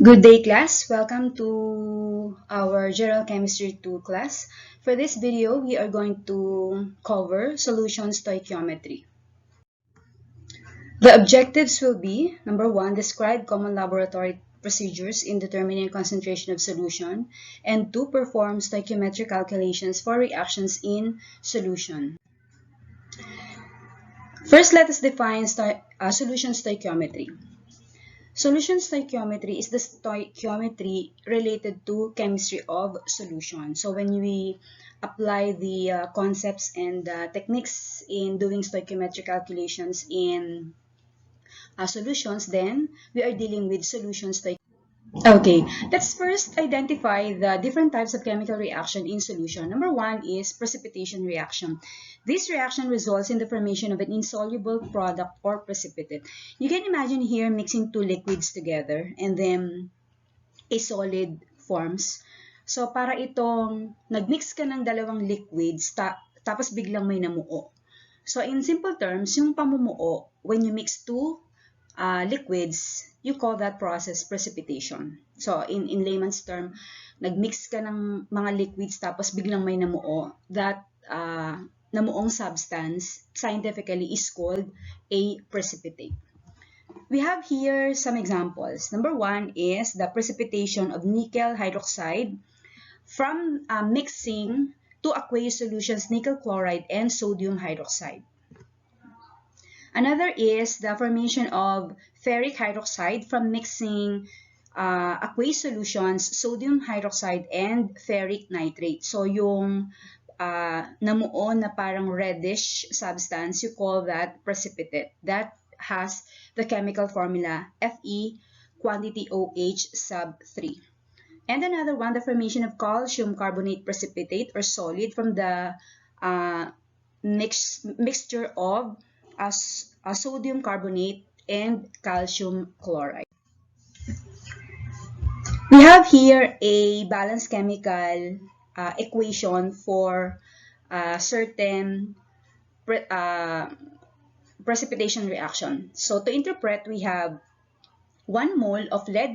Good day, class. Welcome to our General Chemistry 2 class. For this video, we are going to cover solution stoichiometry. The objectives will be, number 1, describe common laboratory procedures in determining concentration of solution, and 2, perform stoichiometric calculations for reactions in solution. First, let us define solution stoichiometry. Solution stoichiometry is the stoichiometry related to chemistry of solution. So when we apply the concepts and techniques in doing stoichiometric calculations in solutions, then we are dealing with solution stoichiometry. Okay, let's first identify the different types of chemical reaction in solution. Number 1 is precipitation reaction. This reaction results in the formation of an insoluble product or precipitate. You can imagine here mixing two liquids together and then a solid forms. So para itong nagmix ka ng dalawang liquids tapos biglang may namuo. So in simple terms, yung pamumuo, when you mix two liquids, you call that process precipitation. So in layman's term, nagmix ka ng mga liquids tapos biglang may namuo. That namuong substance scientifically is called a precipitate. We have here some examples. Number 1 is the precipitation of nickel hydroxide from mixing two aqueous solutions, nickel chloride and sodium hydroxide. Another is the formation of ferric hydroxide from mixing aqueous solutions, sodium hydroxide and ferric nitrate. So yung namuo na parang reddish substance, you call that precipitate. That has the chemical formula Fe quantity OH sub 3. And another one, the formation of calcium carbonate precipitate or solid from the mixture of sodium carbonate and calcium chloride. We have here a balanced chemical equation for certain precipitation reaction. So to interpret, we have 1 mole of lead 2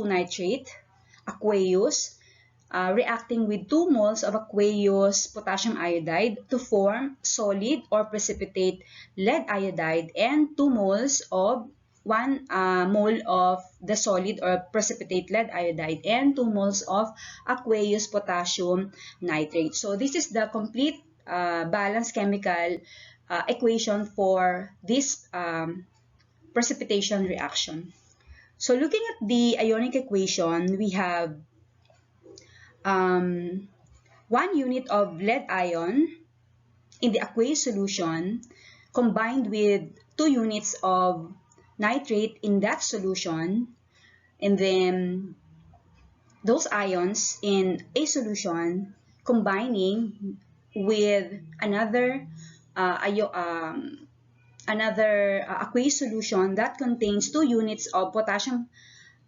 nitrate, aqueous, reacting with 2 moles of aqueous potassium iodide to form solid or precipitate lead iodide and 2 moles of 1 mole of the solid or precipitate lead iodide and 2 moles of aqueous potassium nitrate. So this is the complete balanced chemical equation for this precipitation reaction. So looking at the ionic equation, we have 1 unit of lead ion in the aqueous solution combined with 2 units of nitrate in that solution, and then those ions in a solution combining with another aqueous solution that contains 2 units of potassium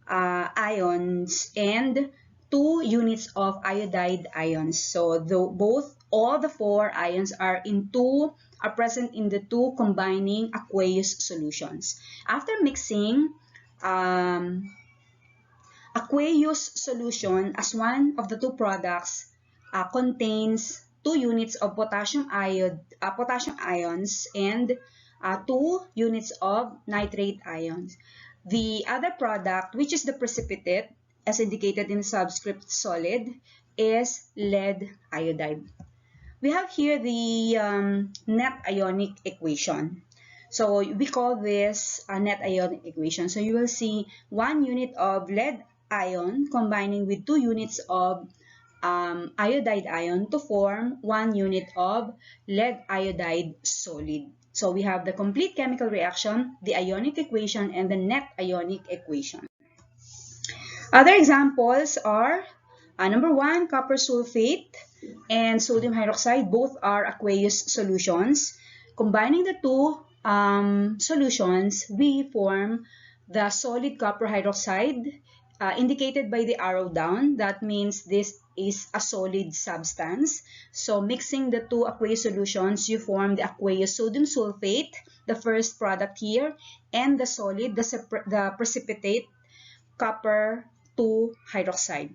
ions and 2 units of iodide ions. So all the 4 ions are present in the 2 combining aqueous solutions. After mixing, aqueous solution as one of the 2 products contains 2 units of potassium ions and 2 units of nitrate ions. The other product, which is the precipitate, as indicated in subscript solid, is lead iodide. We have here the net ionic equation. So we call this a net ionic equation. So you will see 1 unit of lead ion combining with 2 units of iodide ion to form 1 unit of lead iodide solid. So we have the complete chemical reaction, the ionic equation, and the net ionic equation. Other examples are number 1, copper sulfate and sodium hydroxide. Both are aqueous solutions. Combining the 2 solutions, we form the solid copper hydroxide, indicated by the arrow down. That means this is a solid substance. So mixing the 2 aqueous solutions, you form the aqueous sodium sulfate, the first product here, and the solid, the precipitate copper to hydroxide.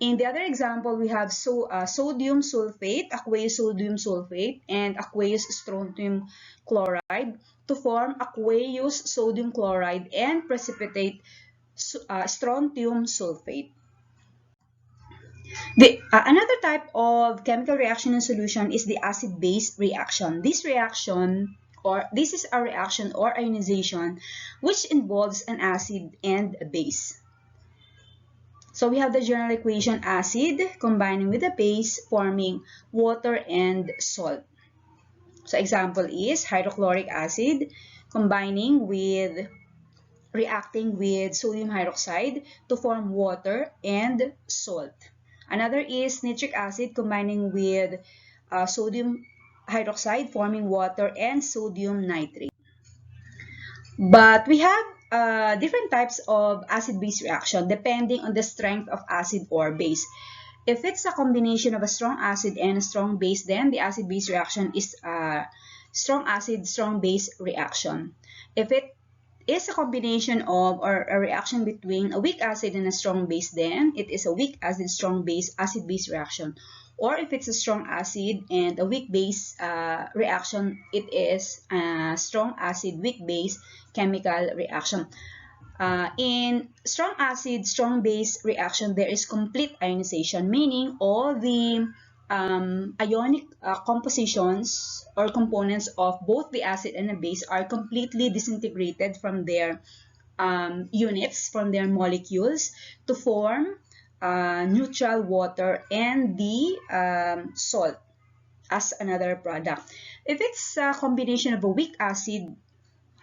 In the other example, we have sodium sulfate, aqueous sodium sulfate, and aqueous strontium chloride to form aqueous sodium chloride and precipitate strontium sulfate. Another type of chemical reaction in solution is the acid-base reaction. This is a reaction or ionization which involves an acid and a base. So we have the general equation acid combining with a base forming water and salt. So example is hydrochloric acid reacting with sodium hydroxide to form water and salt. Another is nitric acid combining with sodium hydroxide forming water and sodium nitrate. But we have different types of acid-base reaction depending on the strength of acid or base. If it's a combination of a strong acid and a strong base, then the acid-base reaction is a strong acid, strong base reaction. If it is a combination of or a reaction between a weak acid and a strong base, then it is a weak acid, strong base, acid-base reaction. Or if it's a strong acid and a weak base reaction, it is a strong acid, weak base chemical reaction. In strong acid, strong base reaction, there is complete ionization, meaning all the ionic compositions or components of both the acid and the base are completely disintegrated from their units, from their molecules to form neutral water and the salt as another product. If it's a combination of a weak acid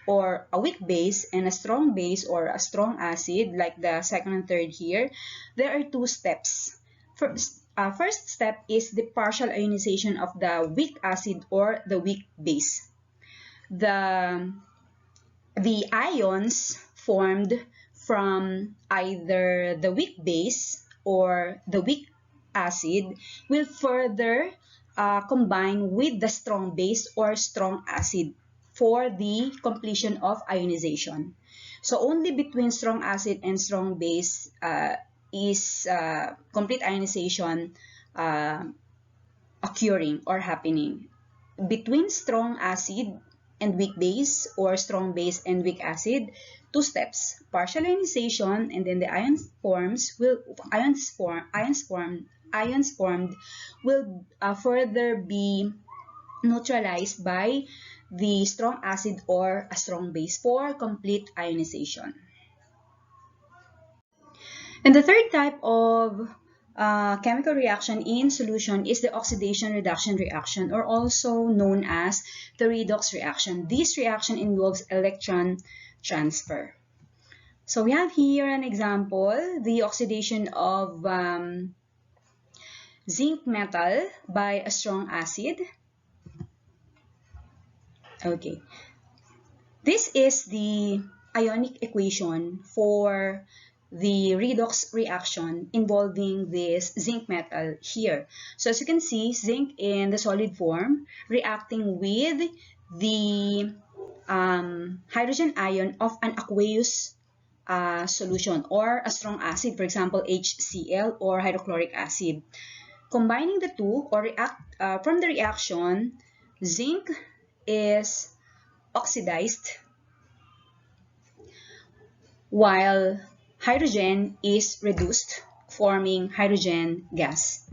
or a weak base and a strong base or a strong acid, like the second and third here, there are two steps. First step is the partial ionization of the weak acid or the weak base. The ions formed from either the weak base or the weak acid will further combine with the strong base or strong acid for the completion of ionization. So only between strong acid and strong base is complete ionization occurring or happening. Between strong acid and weak base or strong base and weak acid, two steps: partial ionization, and then the ions formed will further be neutralized by the strong acid or a strong base for complete ionization. And the third type of chemical reaction in solution is the oxidation-reduction reaction, or also known as the redox reaction. This reaction involves electron transfer. So we have here an example, the oxidation of zinc metal by a strong acid. Okay, this is the ionic equation for the redox reaction involving this zinc metal here. So as you can see, zinc in the solid form reacting with the hydrogen ion of an aqueous solution or a strong acid, for example HCl or hydrochloric acid. Combining the two or from the reaction, zinc is oxidized while hydrogen is reduced, forming hydrogen gas.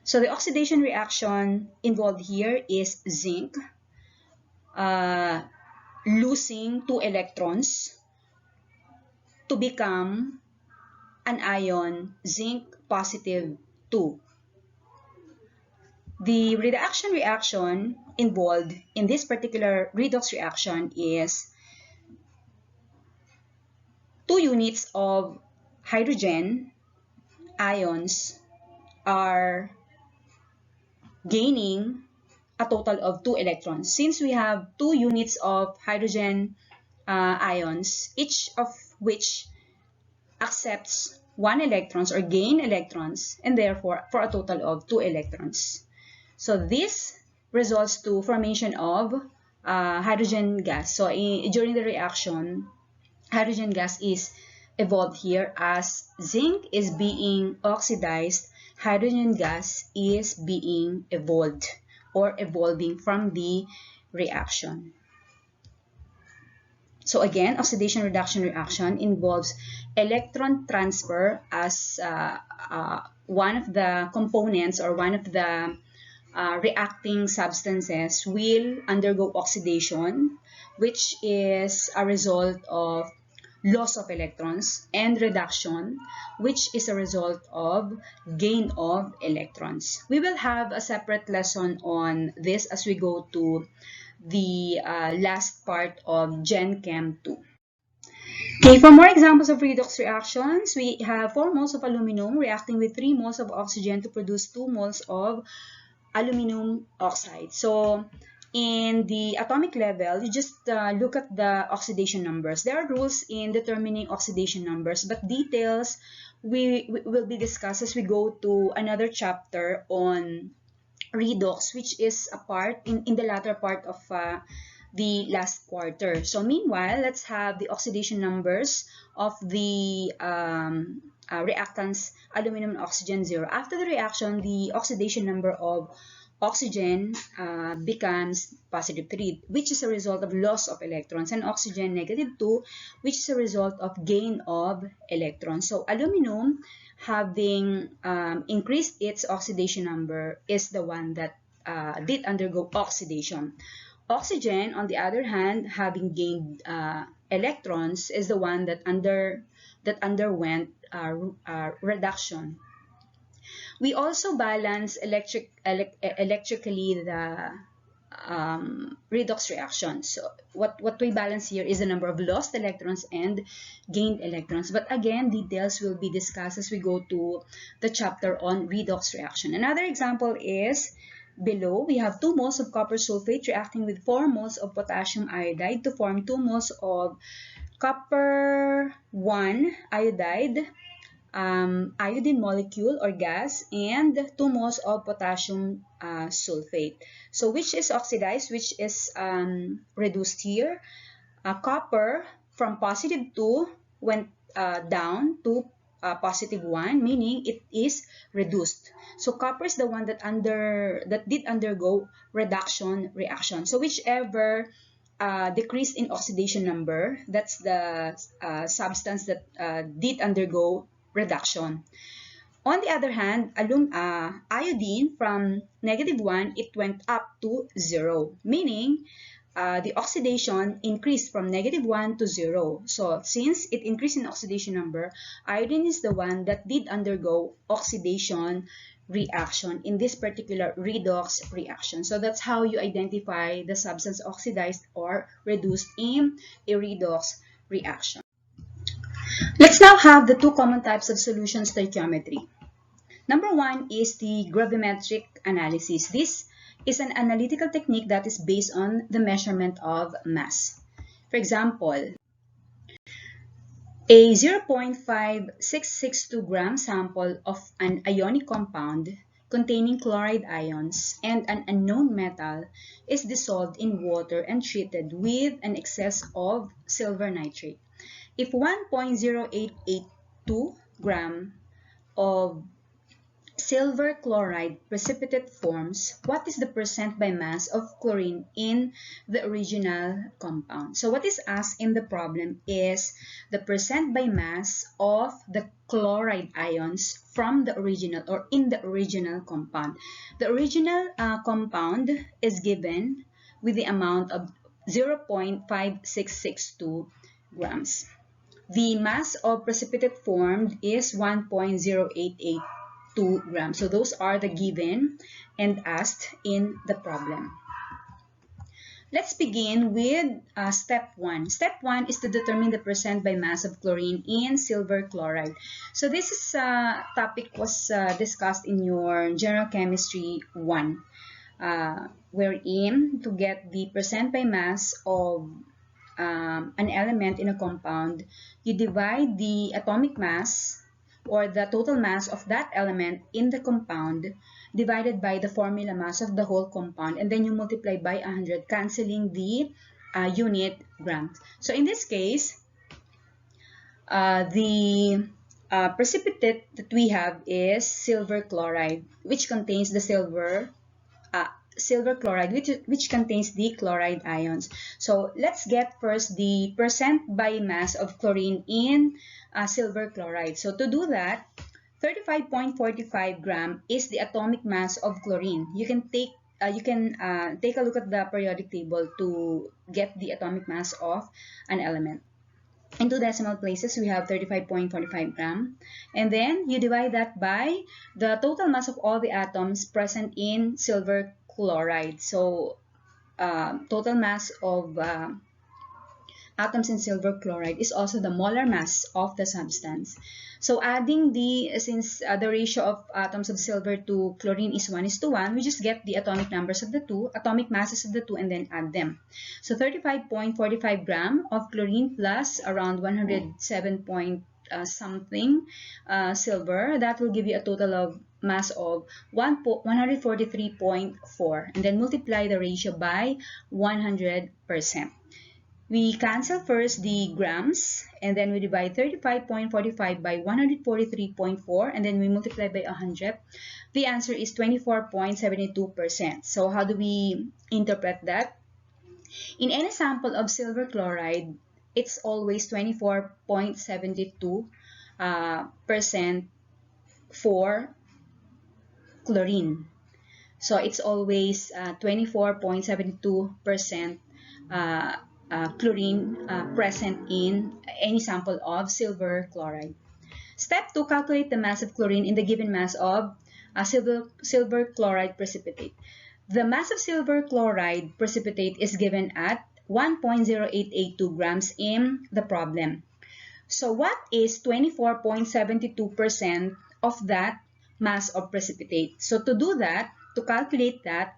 So the oxidation reaction involved here is zinc losing 2 electrons to become an ion zinc positive 2. The reduction reaction involved in this particular redox reaction is 2 units of hydrogen ions are gaining a total of 2 electrons. Since we have 2 units of hydrogen ions, each of which accepts 1 electrons or gain electrons, and therefore for a total of 2 electrons. So this results to formation of hydrogen gas. So during the reaction, hydrogen gas is evolved here as zinc is being oxidized, hydrogen gas is being evolved or evolving from the reaction. So again, oxidation reduction reaction involves electron transfer as one of the components or one of the reacting substances will undergo oxidation, which is a result of loss of electrons, and reduction, which is a result of gain of electrons. We will have a separate lesson on this as we go to the last part of Gen Chem 2. Okay, for more examples of redox reactions, we have 4 moles of aluminum reacting with 3 moles of oxygen to produce 2 moles of aluminum oxide. So in the atomic level, you just look at the oxidation numbers. There are rules in determining oxidation numbers, but details will be discussed as we go to another chapter on redox, which is a part in the latter part of the last quarter. So meanwhile, let's have the oxidation numbers of the reactants aluminum and oxygen 0. After the reaction, the oxidation number of oxygen becomes positive 3, which is a result of loss of electrons, and oxygen negative 2, which is a result of gain of electrons. So aluminum, having increased its oxidation number, is the one that did undergo oxidation. Oxygen, on the other hand, having gained electrons, is the one that underwent reduction. We also balance electrically the redox reaction. So what we balance here is the number of lost electrons and gained electrons. But again, details will be discussed as we go to the chapter on redox reaction. Another example is below. We have 2 moles of copper sulfate reacting with 4 moles of potassium iodide to form 2 moles of copper 1 iodide, iodine molecule or gas, and 2 moles of potassium sulfate. So which is oxidized, which is reduced here? Copper from positive 2 went down to positive 1, meaning it is reduced. So copper is the one that did undergo reduction reaction. So whichever decrease in oxidation number, that's the substance that did undergo reduction. On the other hand, iodine from negative 1, it went up to 0, meaning the oxidation increased from negative 1 to 0. So since it increased in oxidation number, iodine is the one that did undergo oxidation reaction in this particular redox reaction. So that's how you identify the substance oxidized or reduced in a redox reaction. Let's now have the 2 common types of solution stoichiometry. Number 1 is the gravimetric analysis. This is an analytical technique that is based on the measurement of mass. For example, a 0.5662 gram sample of an ionic compound containing chloride ions and an unknown metal is dissolved in water and treated with an excess of silver nitrate. If 1.0882 gram of silver chloride precipitate forms, what is the percent by mass of chlorine in the original compound? So what is asked in the problem is the percent by mass of the chloride ions from the original or in the original compound. The original compound is given with the amount of 0.5662 grams. The mass of precipitate formed is 1.0882 grams. So those are the given and asked in the problem. Let's begin with step 1. Step 1 is to determine the percent by mass of chlorine in silver chloride. So this is topic was discussed in your General Chemistry 1, wherein to get the percent by mass of an element in a compound, you divide the atomic mass or the total mass of that element in the compound divided by the formula mass of the whole compound, and then you multiply by 100, canceling the unit grams. So in this case, The precipitate that we have is silver chloride, which contains the uh, silver chloride, which contains the chloride ions. So let's get first the percent by mass of chlorine in silver chloride. So to do that, 35.45 gram is the atomic mass of chlorine. You can take a look at the periodic table to get the atomic mass of an element. In two decimal places, we have 35.45 gram. And then you divide that by the total mass of all the atoms present in silver chloride. So total mass of atoms in silver chloride is also the molar mass of the substance. So since the ratio of atoms of silver to chlorine is 1:1, we just get the atomic numbers of the two, atomic masses of the two, and then add them. So 35.45 gram of chlorine plus around 107 point something silver, that will give you a total of mass of 143.4, and then multiply the ratio by 100%. We cancel first the grams, and then we divide 35.45 by 143.4, and then we multiply by 100. The answer is 24.72%. So how do we interpret that? In any sample of silver chloride, it's always 24.72% for chlorine. So it's always 24.72% chlorine present in any sample of silver chloride. Step 2, calculate the mass of chlorine in the given mass of silver chloride precipitate. The mass of silver chloride precipitate is given at 1.0882 grams in the problem. So what is 24.72% of that mass of precipitate? So to do that, to calculate that,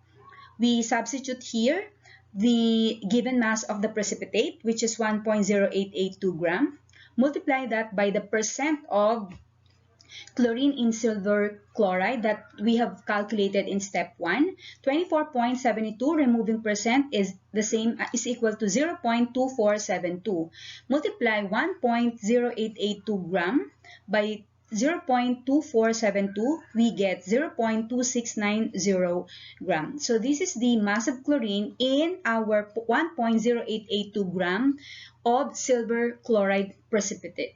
we substitute here the given mass of the precipitate, which is 1.0882 gram. Multiply that by the percent of chlorine in silver chloride that we have calculated in step 1. 24.72 removing percent is equal to 0.2472. Multiply 1.0882 gram by 0.2472, we get 0.2690 gram. So this is the mass of chlorine in our 1.0882 gram of silver chloride precipitate.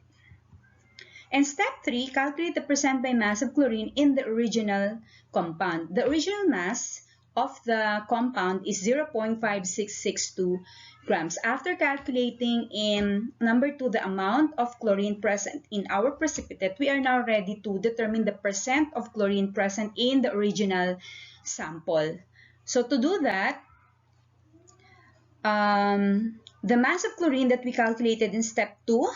And step 3, calculate the percent by mass of chlorine in the original compound. The original mass of the compound is 0.5662 grams. After calculating in number 2 the amount of chlorine present in our precipitate, we are now ready to determine the percent of chlorine present in the original sample. So to do that, the mass of chlorine that we calculated in step 2,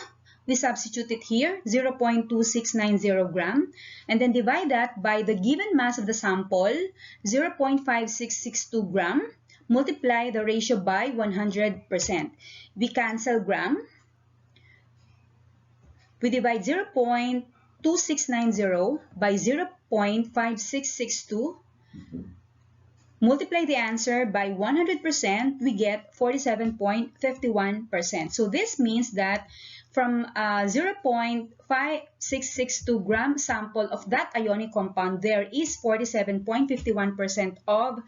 we substitute it here, 0.2690 gram, and then divide that by the given mass of the sample, 0.5662 gram, multiply the ratio by 100%. We cancel gram. We divide 0.2690 by 0.5662. Multiply the answer by 100%, we get 47.51%. So this means that from 0.5662 gram sample of that ionic compound, there is 47.51% of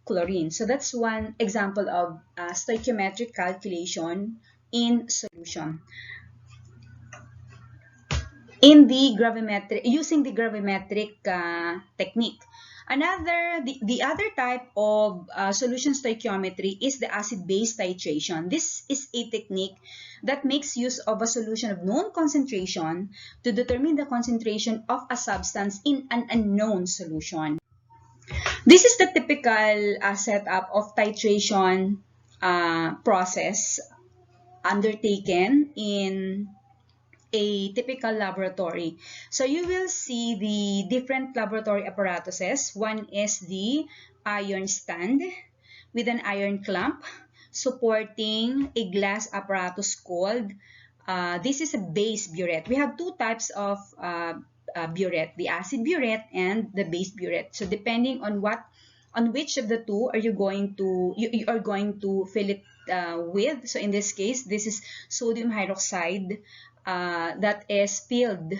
chlorine. So that's one example of stoichiometric calculation in solution. In the using the gravimetric technique. The other type of solution stoichiometry is the acid-base titration. This is a technique that makes use of a solution of known concentration to determine the concentration of a substance in an unknown solution. This is the typical setup of titration process undertaken in a typical laboratory. So you will see the different laboratory apparatuses. One is the iron stand with an iron clamp supporting a glass apparatus called, this is a base burette. We have two types of burette, the acid burette and the base burette. So depending on which of the two are you are going to fill it with. So in this case, this is sodium hydroxide that is filled,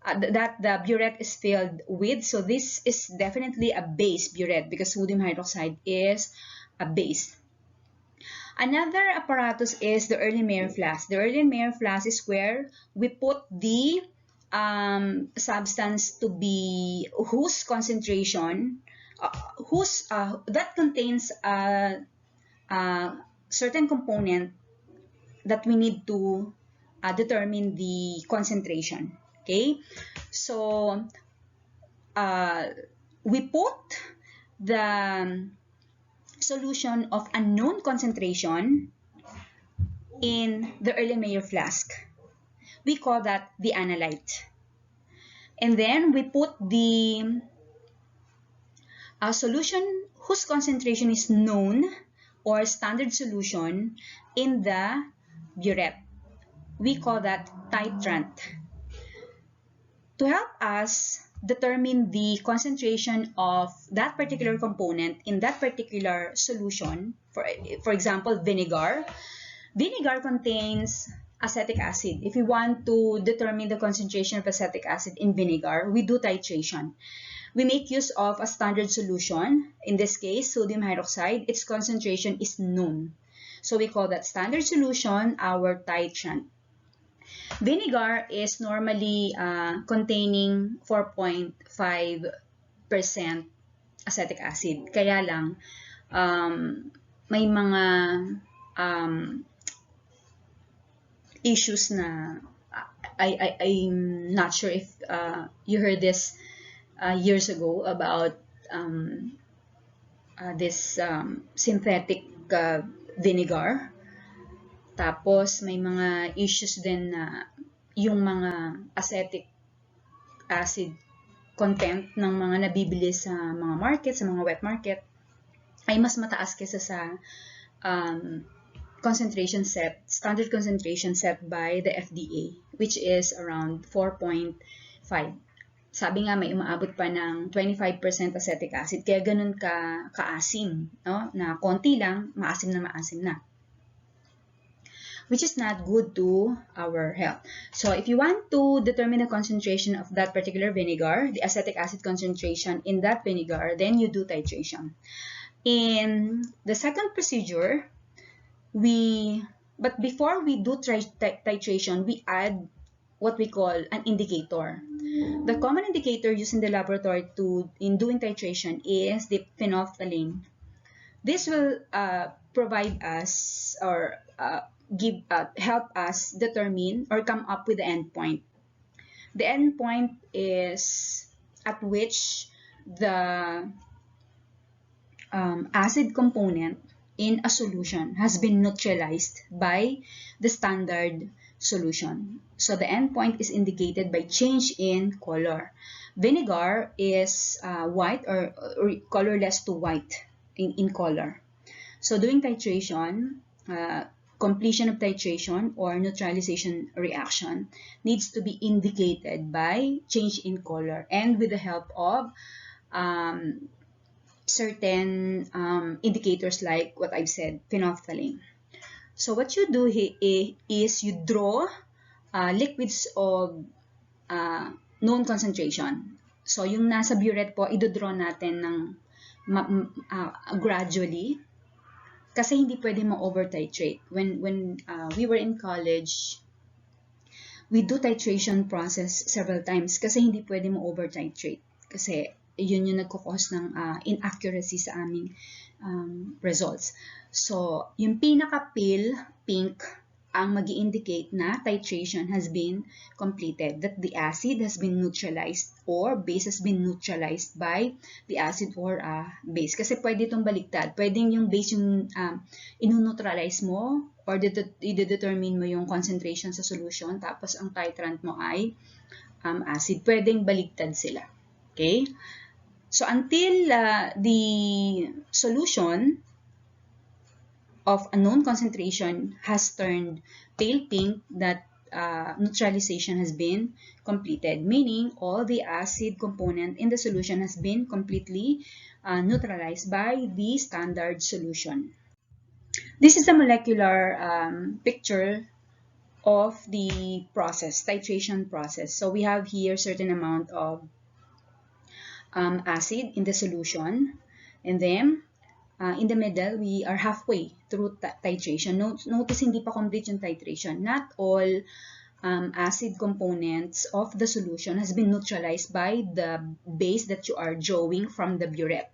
that the burette is filled with. So this is definitely a base burette because sodium hydroxide is a base. Another apparatus is the Erlenmeyer flask. The Erlenmeyer flask is where we put the substance to be whose concentration, that contains a certain component that we need to determine the concentration. Okay, so we put the solution of unknown concentration in the Erlenmeyer flask. We call that the analyte. And then we put the solution whose concentration is known or standard solution in the burette. We call that titrant. To help us determine the concentration of that particular component in that particular solution, for example, vinegar. Vinegar contains acetic acid. If we want to determine the concentration of acetic acid in vinegar, we do titration. We make use of a standard solution. In this case, sodium hydroxide. Its concentration is known. So we call that standard solution our titrant. Vinegar is normally containing 4.5% acetic acid. Kaya lang, may mga issues na I'm not sure if you heard this years ago about this synthetic vinegar. Tapos may mga issues din na yung mga acetic acid content ng mga nabibili sa mga market, sa mga wet market, ay mas mataas kaysa sa concentration set, standard concentration set by the FDA, which is around 4.5. Sabi nga may umaabot pa ng 25% acetic acid, kaya ganun kaasim, no? Na konti lang, maasim na. Which is not good to our health. So if you want to determine the concentration of that particular vinegar, the acetic acid concentration in that vinegar, then you do titration. In the second procedure, but before we do titration, we add what we call an indicator. The common indicator used in the laboratory in doing titration is the phenolphthalein. This will provide us or help us determine or come up with the endpoint. The endpoint is at which the acid component in a solution has been neutralized by the standard solution. So the endpoint is indicated by change in color. Vinegar is white or colorless to white in color. So doing titration, completion of titration or neutralization reaction needs to be indicated by change in color and with the help of certain indicators like what I've said, phenolphthalein. So what you do is you draw liquids of known concentration. So yung nasa burette po, idodraw natin ng gradually. Kasi hindi pwede ma-over-titrate. When we were in college, we do titration process several times kasi hindi pwede ma-over-titrate. Kasi yun yung nagkukos ng inaccuracy sa aming results. So, yung pinaka-pale, pink, ang mag-i-indicate na titration has been completed, that the acid has been neutralized or base has been neutralized by the acid or base. Kasi pwede itong baliktad. Pwedeng yung base yung inu-neutralize mo or i-determine mo yung concentration sa solution tapos ang titrant mo ay acid. Pwedeng baliktad sila. Okay? So until the solution of a known concentration has turned pale pink, that neutralization has been completed, meaning all the acid component in the solution has been completely neutralized by the standard solution. This is the molecular picture of the process, titration process. So we have here certain amount of acid in the solution, and then in the middle, we are halfway through titration. Notice hindi pa complete yung titration. Not all acid components of the solution has been neutralized by the base that you are drawing from the burette.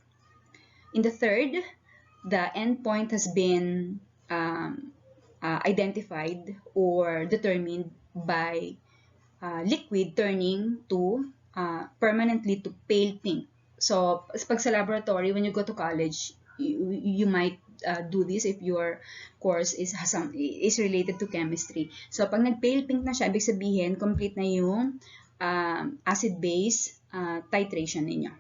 In the third, the endpoint has been identified or determined by liquid turning to permanently to pale pink. So, pag sa laboratory, when you go to college, you might do this if your course is related to chemistry. So, pag nag-pale pink na siya, ibig sabihin, complete na yung acid-base titration ninyo.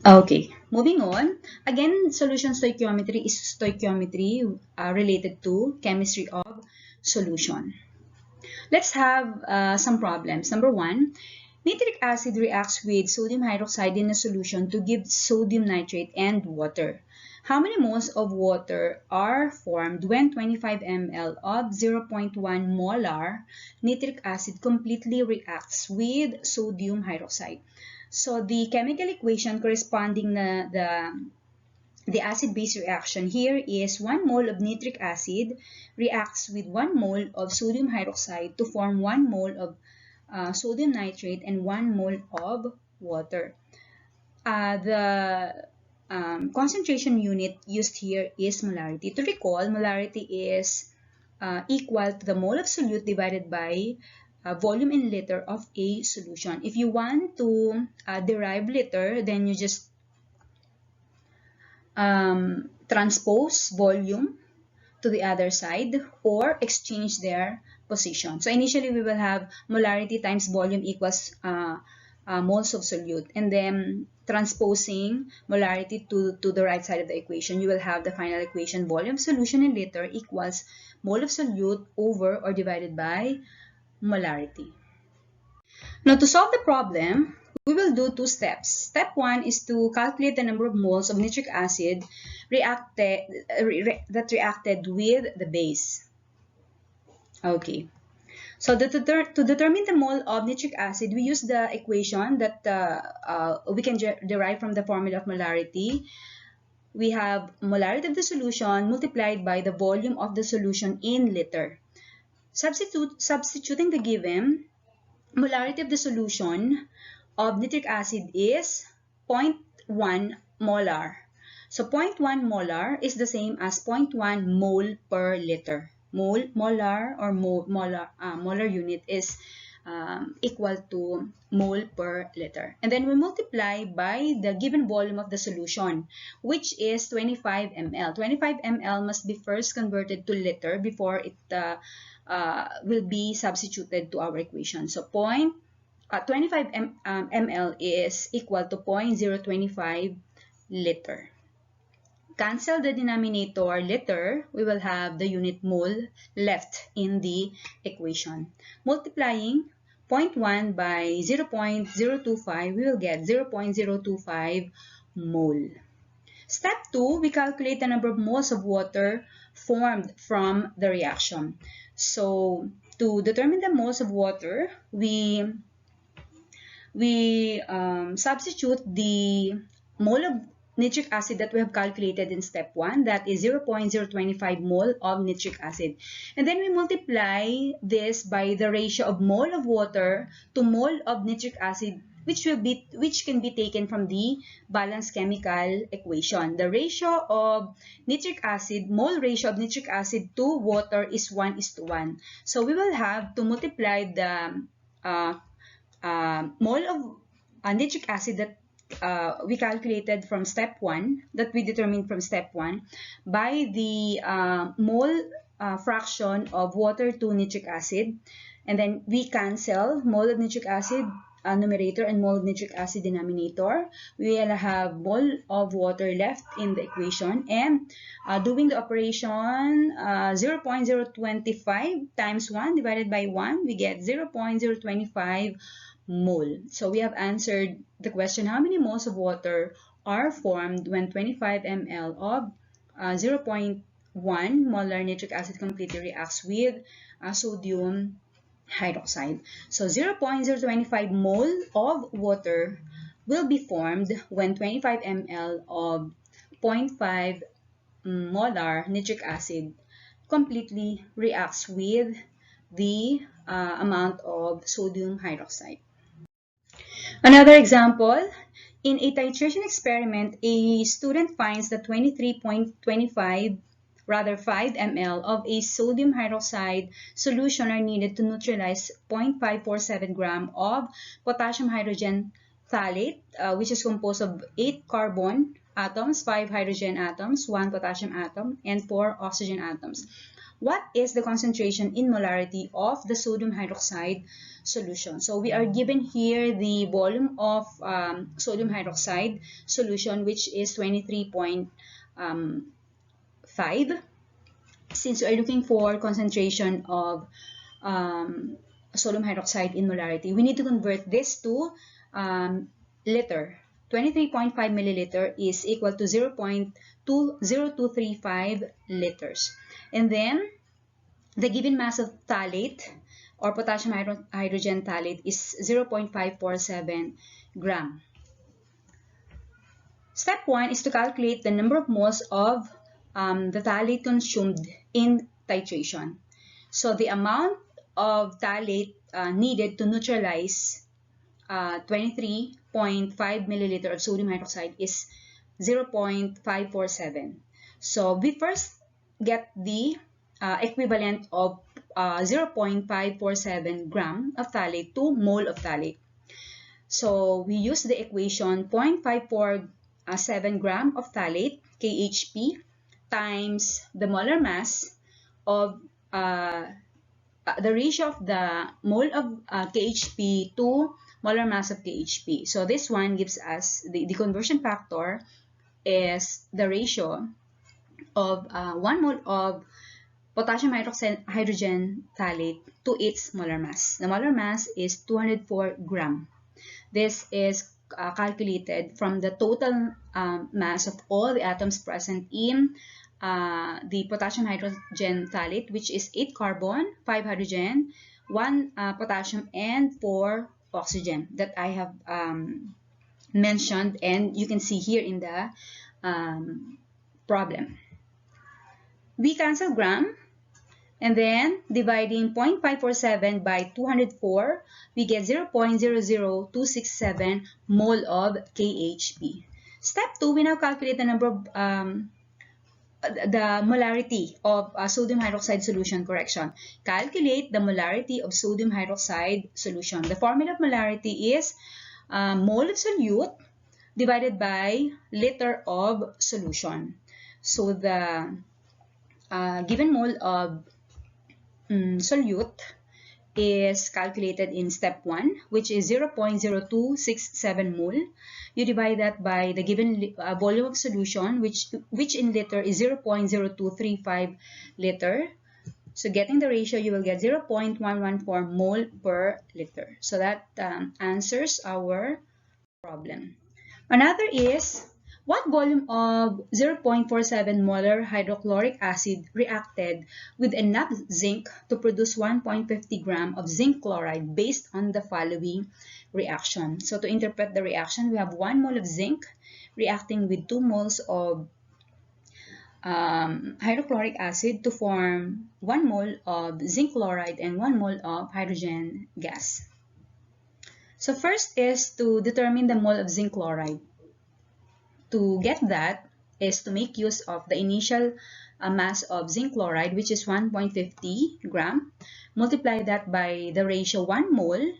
Okay, moving on. Again, solution stoichiometry is stoichiometry related to chemistry of solution. Let's have some problems. Number 1, nitric acid reacts with sodium hydroxide in a solution to give sodium nitrate and water. How many moles of water are formed when 25 ml of 0.1 molar nitric acid completely reacts with sodium hydroxide? So the chemical equation corresponding na the acid-base reaction here is 1 mole of nitric acid reacts with 1 mole of sodium hydroxide to form 1 mole of sodium nitrate and 1 mole of water. The concentration unit used here is molarity. To recall, molarity is equal to the mole of solute divided by volume in liter of a solution. If you want to derive liter, then you just transpose volume to the other side or exchange their position. So initially we will have molarity times volume equals moles of solute, and then transposing molarity to the right side of the equation, you will have the final equation volume solution in liter equals mole of solute over or divided by molarity. Now to solve the problem, we will do 2 steps. Step 1 is to calculate the number of moles of nitric acid that reacted with the base. Okay. So to determine the mole of nitric acid, we use the equation that we can derive from the formula of molarity. We have molarity of the solution multiplied by the volume of the solution in liter. Substituting the given, molarity of the solution of nitric acid is 0.1 molar. So 0.1 molar is the same as 0.1 mole per liter. Molar unit is equal to mole per liter. And then we multiply by the given volume of the solution, which is 25 ml. 25 ml must be first converted to liter before it will be substituted to our equation. So 25 ml is equal to 0.025 liter. Cancel the denominator liter, we will have the unit mole left in the equation. Multiplying 0.1 by 0.025, we will get 0.025 mole. Step 2, we calculate the number of moles of water formed from the reaction. So to determine the moles of water, we substitute the mole of nitric acid that we have calculated in step 1, that is 0.025 mole of nitric acid. And then we multiply this by the ratio of mole of water to mole of nitric acid, which can be taken from the balanced chemical equation. The ratio of nitric acid, mole ratio of nitric acid to water is 1:1. So we will have to multiply the mole of nitric acid that we calculated from step 1, that we determined from step 1, by the mole fraction of water to nitric acid, and then we cancel mole of nitric acid numerator and mole of nitric acid denominator. We will have mole of water left in the equation, and doing the operation 0.025 times 1 divided by 1, we get 0.025 mole. So we have answered the question, how many moles of water are formed when 25 ml of 0.1 1 molar nitric acid completely reacts with sodium hydroxide. So 0.025 mole of water will be formed when 25 ml of 0.5 molar nitric acid completely reacts with the amount of sodium hydroxide. Another example, in a titration experiment, a student finds that 23.25 rather 5 ml of a sodium hydroxide solution are needed to neutralize 0.547 gram of potassium hydrogen phthalate, which is composed of 8 carbon atoms, 5 hydrogen atoms, 1 potassium atom, and 4 oxygen atoms. What is the concentration in molarity of the sodium hydroxide solution? So we are given here the volume of sodium hydroxide solution, which is 23.5. Since we are looking for concentration of sodium hydroxide in molarity, we need to convert this to liter. 23.5 milliliter is equal to 0.0235 liters. And then the given mass of phthalate or potassium hydrogen phthalate is 0.547 gram. Step 1 is to calculate the number of moles of the phthalate consumed in titration. So the amount of phthalate needed to neutralize 23.5 milliliter of sodium hydroxide is 0.547. So we first get the equivalent of 0.547 gram of phthalate to mole of phthalate. So we use the equation 0.547 gram of phthalate, KHP, times the molar mass of the ratio of the mole of KHP to molar mass of KHP. So this one gives us the conversion factor is the ratio of 1 mole of potassium hydrogen phthalate to its molar mass. The molar mass is 204 gram. This is calculated from the total mass of all the atoms present in the potassium hydrogen phthalate, which is 8 carbon, 5 hydrogen, 1 potassium, and 4 oxygen that I have mentioned, and you can see here in the problem. We cancel gram, and then dividing 0.547 by 204, we get 0.00267 mole of KHP. Step 2, we now calculate the number of the molarity of sodium hydroxide solution. Calculate the molarity of sodium hydroxide solution. The formula of molarity is mole of solute divided by liter of solution. So the given mole of solute is calculated in step 1, which is 0.0267 mole. You divide that by the given volume of solution, which in liter is 0.0235 liter. So getting the ratio, you will get 0.114 mole per liter. So that answers our problem. Another is, what volume of 0.47 molar hydrochloric acid reacted with enough zinc to produce 1.50 gram of zinc chloride based on the following reaction? So to interpret the reaction, we have 1 mole of zinc reacting with 2 moles of hydrochloric acid to form 1 mole of zinc chloride and 1 mole of hydrogen gas. So first is to determine the mole of zinc chloride. To get that is to make use of the initial mass of zinc chloride, which is 1.50 gram. Multiply that by the ratio 1 mole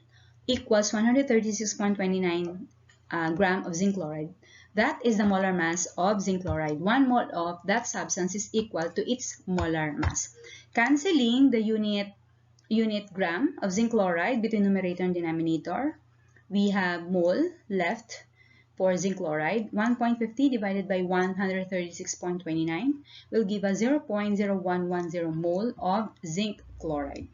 equals 136.29 gram of zinc chloride. That is the molar mass of zinc chloride. 1 mole of that substance is equal to its molar mass. Cancelling the unit gram of zinc chloride between numerator and denominator, we have mole left for zinc chloride. 1.50 divided by 136.29 will give us 0.0110 mole of zinc chloride.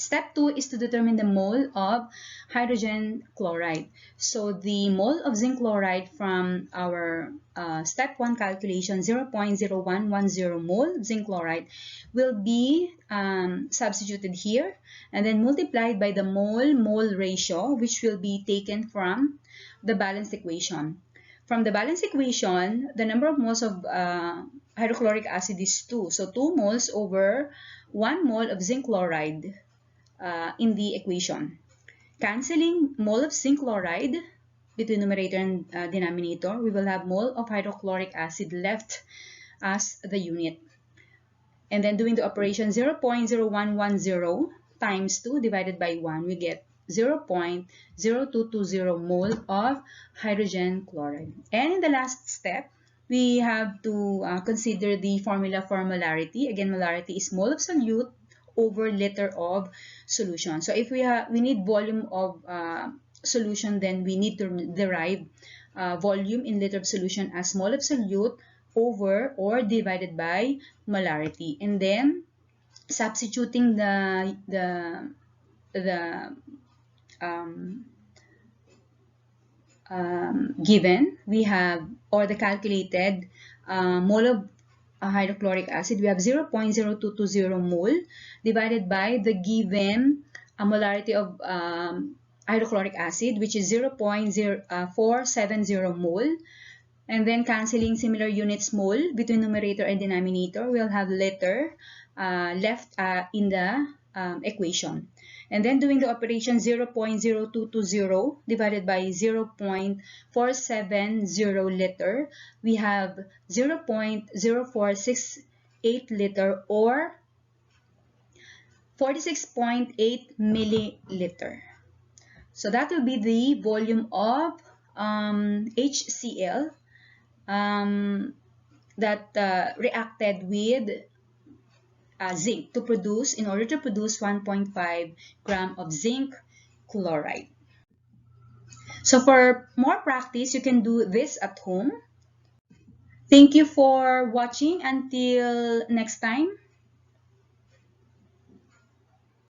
Step 2 is to determine the mole of hydrogen chloride. So the mole of zinc chloride from our step 1 calculation, 0.0110 mole of zinc chloride, will be substituted here and then multiplied by the mole-mole ratio, which will be taken from the balanced equation. From the balanced equation, the number of moles of hydrochloric acid is 2. So 2 moles over 1 mole of zinc chloride in the equation. Cancelling mole of zinc chloride between numerator and denominator, we will have mole of hydrochloric acid left as the unit. And then doing the operation, 0.0110 times 2 divided by 1, we get 0.0220 mole of hydrogen chloride. And in the last step, we have to consider the formula for molarity. Again, molarity is mole of solute over liter of solution. So if we need volume of solution, then we need to derive volume in liter of solution as mole of solute over or divided by molarity. And then substituting the given, we have, or the calculated mole of hydrochloric acid, we have 0.0220 mole divided by the given molarity of hydrochloric acid, which is 0.0470 mole. And then cancelling similar units mole between numerator and denominator, we'll have liter left in the equation. And then doing the operation, 0.0220 divided by 0.470 liter, we have 0.0468 liter or 46.8 milliliter. So that will be the volume of HCl that reacted with zinc in order to produce 1.5 gram of zinc chloride. So for more practice, you can do this at home. Thank you for watching. Until next time.